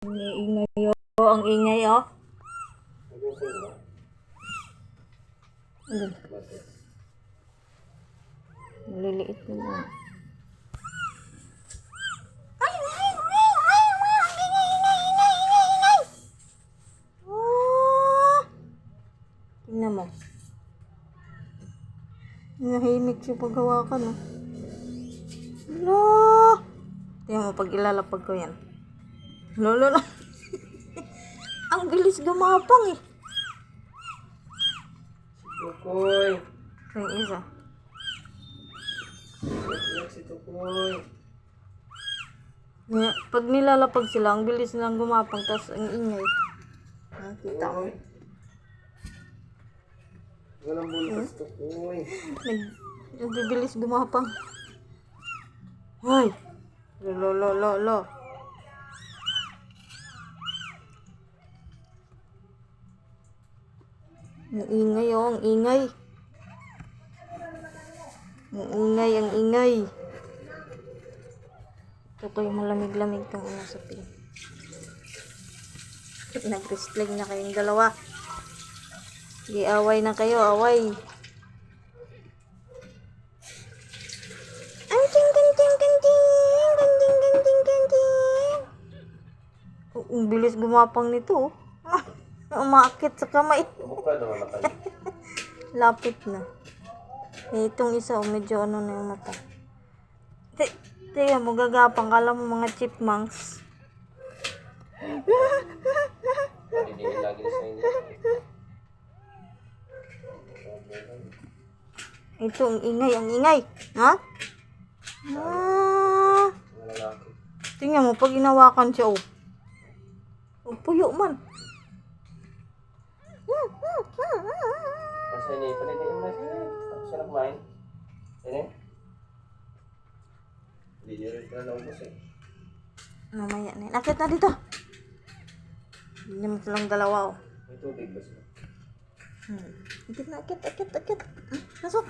Ang ingay oh, ang ingay oh. Ano? Maliliit na lang. Tingnan mo. Nahimik siya pag hawakan oh. Hala! Tingnan mo pag ilalapag ko yan. Lolo na. Ang bilis gumapang eh. Tukoy. Ito yung isa. Si Tukoy. Pag nilalapag sila, ang bilis nilang gumapang, tapos ang ingay. Nakita ko. Walang bulas, Tukoy. Nagbibilis gumapang. Hoy! Lo. Ang ingay oh, ang ingay. Ang ingay. Ito ko yung malamig-lamig tong ano sa pin. Nag-wrestling na kayong dalawa. Di away na kayo, away. Ang bilis gumapang nito. Umakit sa kamay. Mukha naman na kayo. Lapit na. Eh, itong isa, medyo ano na yung mata. Tingnan mo, gagapang. Kala mo mga chipmunks. Palidiin lagi sa inyo. Ito, ang ingay. Ha? Ah. Mga lalaki. Tingnan mo, pag inawakan siya, oh. Puyo man. Kasi ini, palidiin mo na siya. Tapos siya na kumain. Ini? Hindi niya rin ka naubos eh. Mamaya na yun. Akit na dito. Hindi mo silang dalawa, oh. May tubig ba siya? Akit na, akit. Pasok.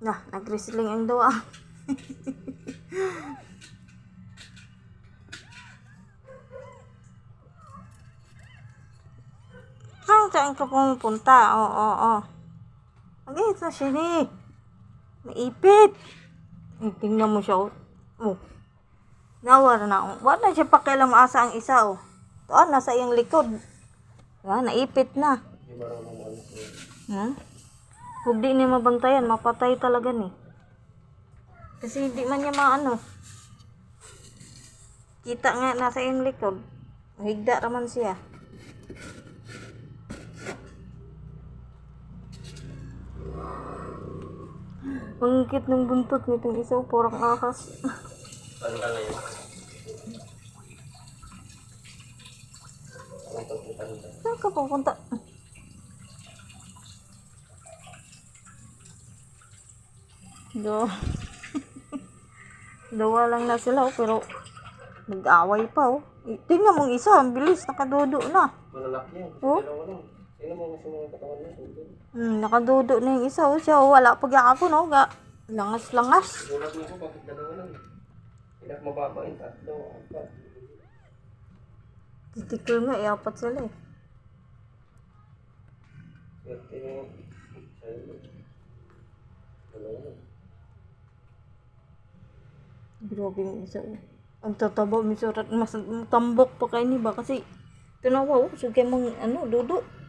Nag-wrestling ang dawa. Saan ka pumupunta? Oo. Okay, ito siya ni. Maipit. Tingnan mo siya, oh. Nawala na. Wala siya pakialam asa ang isa, oh. Ito, nasa iyong likod. Naipit na. Hindi marunong mo ano siya. Kung di niya mabantayan, mapatay talaga ni. Kasi hindi man niya maano. Kita nga nasa iyong likod. Higda raman siya. Pangkit ng buntot nitong isa, porang akas. Saan ka ngayon? Anong pagpunta nito? Saan ka pupunta? Dawa lang na sila, oh, pero nag-away pa, oh. Tingnan mong isa, ang bilis, nakadudo na. Malalaki yan. Oh? Dalawa lang. Tingnan mo mas mga katawan niya. Nakadudo na yung isa, oh, siya, oh, wala pag ako, no, langas. Sulat mo ko, bakit dalawa lang? Mababa yung tatlo. Apat. Titikil nga, apat sila, eh. Swerte mo. Sa'yo. Dalawa lang. Grabe yung isa, oh. Ang tataba, misurat, mas tambok pa kayo ni ba, kasi, tinawa, oh, sige mong, dudo.